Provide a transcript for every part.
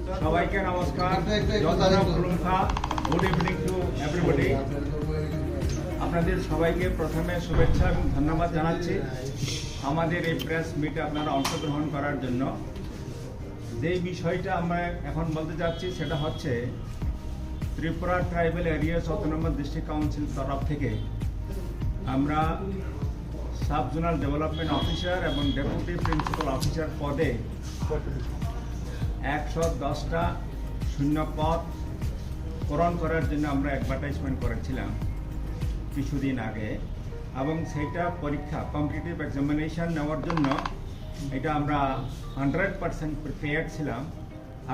সবাইকে নমস্কার। Good evening to everybody. আপনাদের সবাইকে প্রথমে শুভেচ্ছা এবং ধন্যবাদ জানাচ্ছি আমাদের এই প্রেস মিটে আপনারা অংশগ্রহণ করার জন্য। যে বিষয়টা আমরা এখন বলতে যাচ্ছি সেটা হচ্ছে Tripura tribal areas autonomous district council তরফ থেকে আমরা সাব জোনাল ডেভেলপমেন্ট অফিসার এবং ডেপুটি প্রিন্সিপাল অফিসার পদে 110টা শূন্য পদ পূরণ করার জন্য আমরা অ্যাডভার্টাইজমেন্ট করেছিলাম কিছুদিন আগে, এবং সেইটা পরীক্ষা কম্পিটিটিভ এক্সামিনেশন নেওয়ার জন্য এটা আমরা 100% প্রিপেয়ার্ড ছিলাম।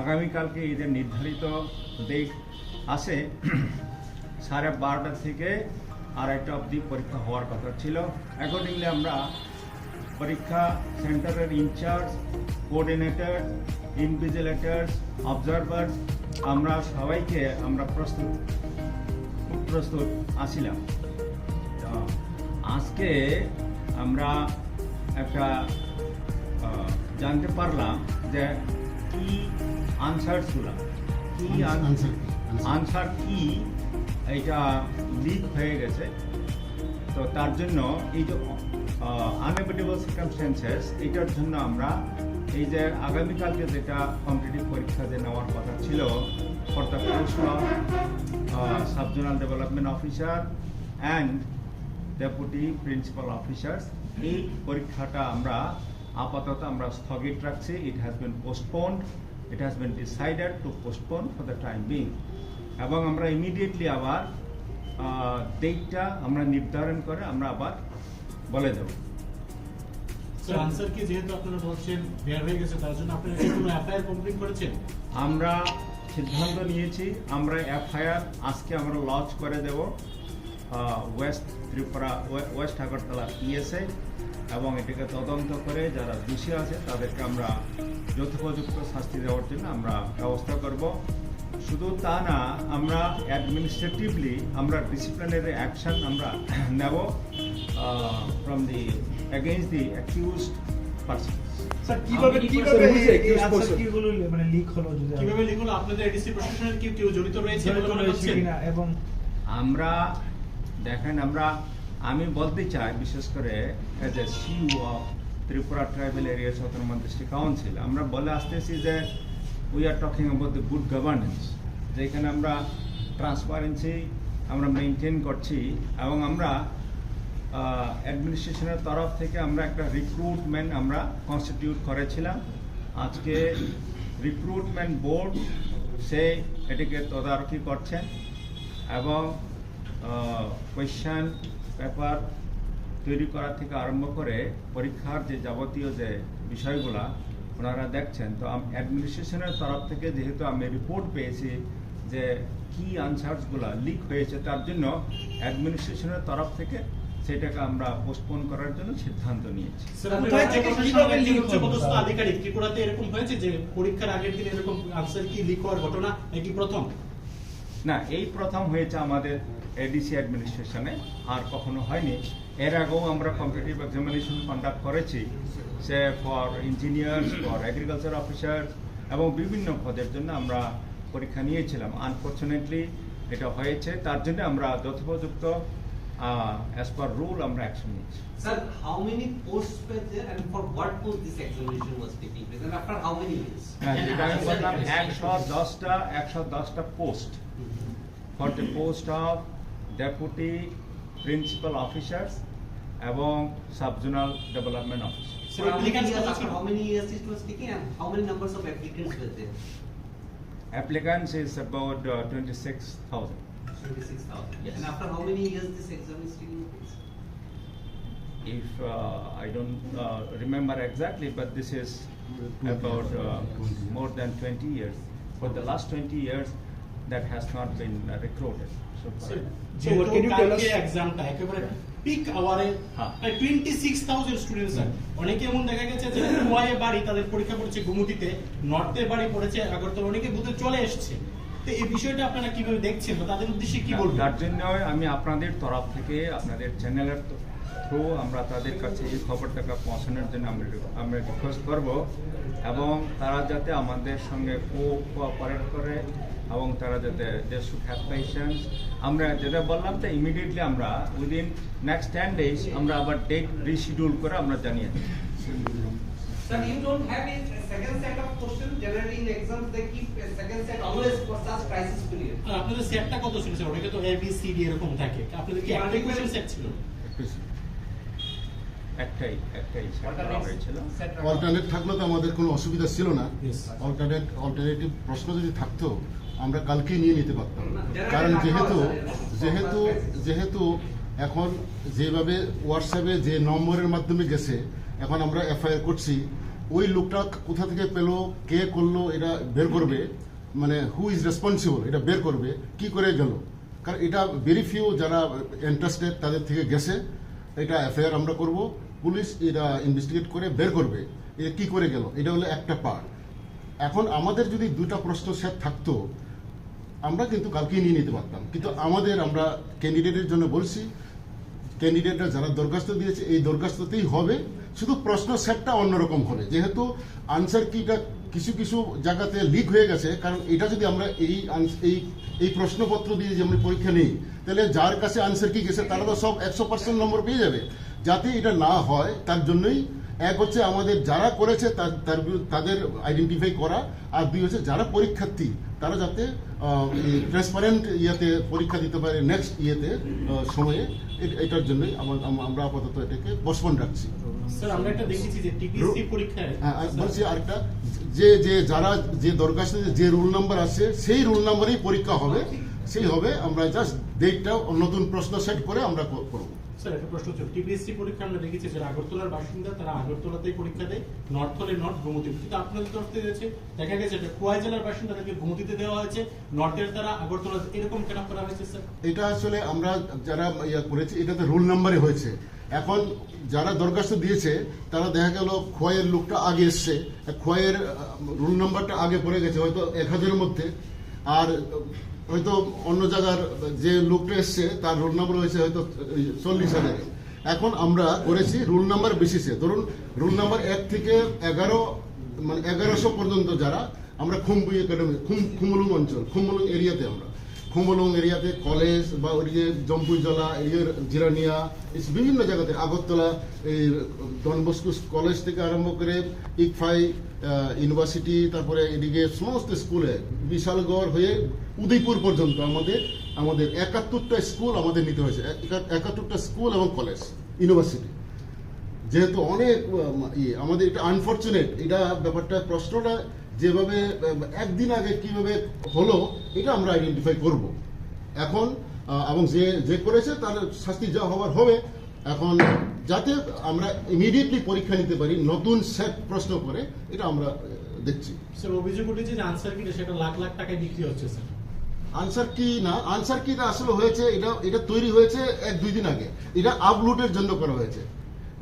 আগামীকালকে এদের নির্ধারিত ডেট আছে 12:30 থেকে 2:30 অবধি পরীক্ষা হওয়ার কথা ছিল। অ্যাকর্ডিংলি আমরা পরীক্ষা সেন্টারের ইনচার্জ, কোঅর্ডিনেটর, ইনভিজিলেটর্স, অবজারভার্স আমরা সবাইকে আমরা প্রস্তুত আসিলাম। আজকে আমরা একটা জানতে পারলাম যে কি আনসারসগুলো কি আনসার কি এটা লিক হয়ে গেছে। তো তার জন্য এই যে আনএভিটেবল সার্কামস্ট্যান্সেস, এটার জন্য আমরা এই যে আগামীকালকে যেটা কম্পিটিটিভ পরীক্ষা যে নেওয়ার কথা ছিল for the post of sub zonal development officer and deputy principal officers, এই পরীক্ষাটা আমরা আপাতত আমরা স্থগিত রাখছি। It has been postponed, it has been decided to postpone for the time being, এবং আমরা ইমিডিয়েটলি আবার ডেটটা আমরা নির্ধারণ করে আমরা আবার বলে দেব। স্যার, আনসার কি যেহেতু আপনারা বলছেন বের হয়ে গেছে, তার জন্য আপনারা কি কোনো এফআইআর কমপ্লিট করেছেন? আমরা সিদ্ধান্ত নিয়েছি আমরা এফআইআর আজকে আমরা লঞ্চ করে দেব ওয়েস্ট ত্রিপুরা ওয়েস্ট আগরতলা পিএসএ, এবং এটাকে তদন্ত করে যারা দোষী আছে তাদেরকে আমরা যথোপযুক্ত শাস্তি দেওয়ার জন্য আমরা ব্যবস্থা করব। শুধু তা না, আমরা অ্যাডমিনিস্ট্রেটিভলি আমরা ডিসিপ্লিনারি অ্যাকশন আমরা নেব from the against the accused person. Sir, কিভাবে মানে লিক হলো, কিভাবে লিক হলো? আপনাদের এডিসি প্রশাসনের কি কেউ জড়িত রয়েছে কিনা? এবং আমরা দেখেন, আমি বলতে চাই বিশেষ করে as a CEO of Tripura tribal areas autonomous district council আমরা বলে আসতেছি যে we are talking about the good governance, যেখানে আমরা ট্রান্সপারেন্সি আমরা মেনটেন করছি, এবং আমরা অ্যাডমিনিস্ট্রেশনের তরফ থেকে আমরা একটা রিক্রুটমেন্ট আমরা কনস্টিটিউট করেছিলাম। আজকে রিক্রুটমেন্ট বোর্ড সে এটিকে তদারকি করছেন, এবং কোয়েশ্চেন পেপার তৈরি করা থেকে আরম্ভ করে পরীক্ষার যে যাবতীয় যে বিষয়গুলা ওনারা দেখছেন। তো অ্যাডমিনিস্ট্রেশনের তরফ থেকে যেহেতু আমি রিপোর্ট পেয়েছি যে কি আনসারসগুলা লিক হয়েছে, তার জন্য অ্যাডমিনিস্ট্রেশনের তরফ থেকে সেটাকে আমরা পোস্টপোন করার জন্য সিদ্ধান্ত নিয়েছি। আধিকারিক ত্রিপুরাতে এরকম হয়েছে যে পরীক্ষার আগের দিন এরকম আনসার কি লিক হওয়ার ঘটনা নাকি প্রথম? না, এই প্রথম হয়েছে আমাদের এডিসি অ্যাডমিনিস্ট্রেশনে, আর কখনো হয়নি। এর আগেও আমরা কম্পিটিটিভ এক্সামিনেশন কন্ডাক্ট করেছি, say for engineers, for agriculture officer, এবং বিভিন্ন পদের জন্য আমরা পরীক্ষা নিয়েছিলাম। আনফর্চুনেটলি এটা হয়েছে, তার জন্য আমরা যথোপযুক্ত as per rule আমরা অ্যাকশন নিয়েছি। Sir, how many posts were there and for what post this examination was taking place and after how many years? যেটা আমি বললাম 110টা post for the post of deputy principal officers এবং sub zonal development officer. So how many years it was taking and how many numbers of applicants were there? Applicants is about 26,000. 26,000. Yes. And after how many years this exam is taking place? If I don't remember exactly, but this is about more than 20 years. For the last 20 years, that has not been recruited. So what can you tell us? এক্সামটা একেবারে pick আওয়ারে 26,000 students sir. অনেকে এমন দেখা গেছে যে কুয়ায়ে বাড়ি তাদের পরীক্ষা পড়ছে গুমুটিতে, নর্থে বাড়ি পড়েছে আগরতলা, অনেকে বুথে চলে এসেছে। তো এই বিষয়টা আপনারা কিভাবে দেখছেন বা তাদের উদ্দেশ্যে কি বলবেন? তার জন্য আমি আপনাদের তরফ থেকে আপনাদের চ্যানেলের থ্রু আমরা তাদের কাছে এই খবরটাকে পৌঁছানোর জন্য আমরা রিকোয়েস্ট করব এবং তারা যাতে আমাদের সঙ্গে কোঅপারেট করে এবং তারা যাতে দে শুড হ্যাভ পেশেন্স। আমরা যেটা বললাম তো ইমিডিয়েটলি আমরা উইদিন নেক্সট 10 days আমরা আবার ডেট রিশিডিউল করে আমরা জানিয়ে দিই। Sir, you don't have a second set of questions. Generally in exams they keep a second set always for such crisis period. আর আপনাদের সেটটা কত ছিল স্যার? ওটাকে তো এ বি সি ডি এরকম থাকে, আপনাদের কি একটা কোশ্চেন সেট ছিল? একটাই set করা হয়েছিল। অল্টারনেট থাকলে তো আমাদের কোনো অসুবিধা ছিল না। Yes. অল্টারনেটিভ প্রশ্ন যদি থাকতো আমরা কালকেই নিয়ে নিতে পারতাম, কারণ যেহেতু এখন যেভাবে হোয়াটসঅ্যাপে যে নম্বরের মাধ্যমে গেছে, এখন আমরা এফআইআর করছি, ওই লোকটা কোথা থেকে পেলো, কে করলো, এটা বের করবে, মানে হু ইজ রেসপন্সিবল এটা বের করবে, কি করে গেল, কারণ এটা ভেরি ফিউ যারা ইন্টারেস্টেড তাদের থেকে গেছে, এটা এফআইআর আমরা করব, পুলিশ এটা ইনভেস্টিগেট করে বের করবে এটা কি করে গেল। এটা হলো একটা পার্ট। এখন আমাদের যদি দুটা প্রশ্ন সেট থাকতো আমরা কিন্তু কালকেই নিয়ে নিতে পারতাম, কিন্তু আমরা ক্যান্ডিডেটের জন্য বলছি, ক্যান্ডিডেটরা যারা দরখাস্ত দিয়েছে এই দরখাস্ততেই হবে, শুধু প্রশ্ন সেটটা অন্যরকম হবে, যেহেতু আনসার কিটা কিছু কিছু জায়গাতে লিক হয়ে গেছে। কারণ এটা যদি আমরা এই প্রশ্নপত্র দিয়ে যে আমরা পরীক্ষা নিই, তাহলে যার কাছে আনসার কি গেছে তারা তো সব 100% নম্বর পেয়ে যাবে। যাতে এটা না হয় তার জন্যই এক হচ্ছে আমাদের যারা করেছে তাদের আইডেন্টিফাই করা, আর দুই হচ্ছে যারা পরীক্ষার্থী তারা যাতে ট্রান্সপারেন্ট ইয়েতে পরীক্ষা দিতে পারে নেক্সট সময়ে। এটার জন্যই আমরা আপাতত এটাকে পোস্টপোন রাখছি। স্যার আমরা একটা দেখেছি যে টিপিসি পরীক্ষায় বলছি আরেকটা, যে যারা যে দরখাস্তে যে রোল নাম্বার আছে সেই রোল নাম্বারেই পরীক্ষা হবে, আমরা জাস্ট ডেটটা নতুন প্রশ্ন সেট করে আমরা করব। স্যার একটা প্রশ্ন ছিল, টিপিএসসি পরীক্ষা আমরা দেখেছি যারা আগরতলার বাসিন্দা তারা আগরতলাতেই পরীক্ষা দেয়, নর্থ হলে নর্থ, গুমতি, কিন্তু আপনাদের তরফ থেকে দেখা গেছে খোয়াই জেলার বাসিন্দাদেরকে গুমতিতে দেওয়া হয়েছে, নর্থের তারা আগরতলা, এরকম কেন করা হয়েছে স্যার? এটা আসলে আমরা যারা করেছি এটাতে রোল নাম্বারে হয়েছে। এখন যারা দরখাস্ত দিয়েছে তারা দেখা গেল খোয়াইয়ের লোকটা আগে এসছে, খোয়াইয়ের রোল নাম্বারটা আগে পড়ে গেছে হয়তো 1000-এর মধ্যে, আর হয়তো অন্য জায়গার যে লোকটা এসছে তার রোল নাম্বার হয়েছে হয়তো 40,000-এ। এখন আমরা করেছি রোল নাম্বার বেসিসে, ধরুন রোল নাম্বার 1 থেকে 11 মানে 1100 পর্যন্ত যারা আমরা খুমবুই একাডেমি খুমলুং অঞ্চল, খুমলুং এরিয়াতে আমরা খুমলুং এরিয়াতে কলেজ বা ওইদিকে জম্পুইজলা এরিয়ার জিরানিয়া বিভিন্ন জায়গাতে আগরতলা এই ডন বস্কো কলেজ থেকে আরম্ভ করে ইকফাই ইউনিভার্সিটি, তারপরে এদিকে সমস্ত স্কুলে বিশালগড় হয়ে উদয়পুর পর্যন্ত আমাদের 71টা স্কুল আমাদের নিতে হয়েছে, 71টা স্কুল এবং কলেজ ইউনিভার্সিটি। যেহেতু অনেক আমাদের এটা আনফর্চুনেট, এটা ব্যাপারটা প্রশ্নটা যেভাবে একদিন আগে কিভাবে হলো এটা আমরা আইডেন্টিফাই করব এখন, এবং যে করেছে তার শাস্তি যা হওয়ার হবে। এখন যাতে আমরা ইমিডিয়েটলি পরীক্ষা নিতে পারি নতুন সেট প্রশ্ন করে, এটা আমরা দেখছি। স্যার অভিযোগ উঠেছে যে আনসার কি সেটা লাখ লাখ টাকায় বিক্রি হচ্ছে স্যার। আনসার কি না, আনসার কিটা আসলে হয়েছে এটা তৈরি হয়েছে 1-2 দিন আগে, এটা আপলোডের জন্য করা হয়েছে।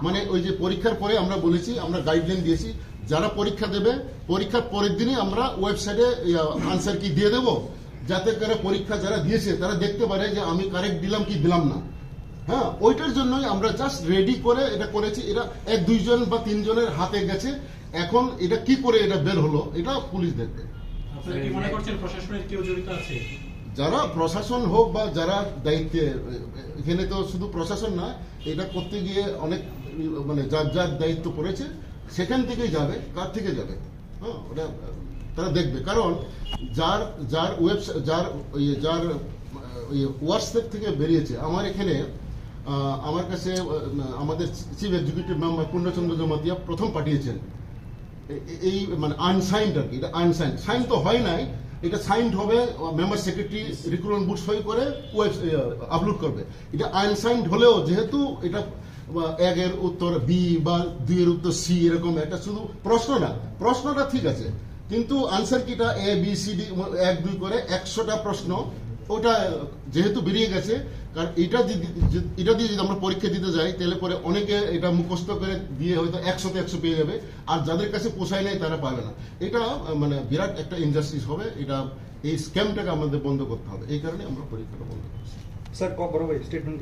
মানে ওই যে পরীক্ষার পরে আমরা বলেছি, আমরা গাইডলাইন দিয়েছি যারা পরীক্ষা দেবে পরীক্ষার পরের দিনই আমরা ওয়েবসাইটে আনসার কি দিয়ে দেবো, যাতে করে পরীক্ষা যারা দিয়েছে তারা দেখতে পারে যে আমি কারেক্ট দিলাম কি দিলাম না। হ্যাঁ, ওইটার জন্যই আমরা জাস্ট রেডি করে এটা করেছি। এটা 1-2 জন বা 3 জনের হাতে গেছে, এখন এটা কি করে এটা বের হলো এটা পুলিশ দেখবে। আপনারা কি মনে করছেন প্রশাসনের কেউ জড়িত আছে? যারা প্রশাসন হোক বা যারা দায়িত্বে, এখানে তো শুধু প্রশাসন না, এটা করতে গিয়ে অনেক মানে যার দায়িত্ব পড়েছে সেখান থেকেই যাবে, কার থেকে যাবে, হ্যাঁ ওটা তারা দেখবে। কারণ যার ওয়েবসাইট যার হোয়াটসঅ্যাপ থেকে বেরিয়েছে, আমার এখানে আমার কাছে আমাদের চিফ এক্সিকিউটিভ মেম্বার পূর্ণচন্দ্র জমাতিয়া প্রথম পাঠিয়েছেন এই মানে আনসাইন্ড আর কি, এটা আনসাইন্ড, সাইন তো হয় নাই, এটা সাইন্ড হবে, মেম্বার সেক্রেটারি রিক্রুটমেন্ট বোর্ড সই করে আপলোড করবে। এটা আনসাইন্ড হলেও যেহেতু এটা 1-এর উত্তর বি বা 2-এর উত্তর সি এরকম একটা শুধু প্রশ্নটা ঠিক আছে, কিন্তু আনসার কিটা ABCD 1-2 করে 100টা প্রশ্ন, ওটা যেহেতু বেরিয়ে গেছে। কারণ এটা দিয়ে যদি আমরা পরীক্ষা দিতে যাই তাহলে পরে অনেকে এটা মুখস্থ করে দিয়ে হয়তো 100তে 100 পেয়ে যাবে, আর যাদের কাছে পোষায় নাই তারা পাবে না। এটা মানে বিরাট একটা ইনজাস্টিস হবে, এটা এই স্ক্যামটাকে আমাদের বন্ধ করতে হবে, এই কারণে আমরা পরীক্ষাটা বন্ধ করছি। Sir statement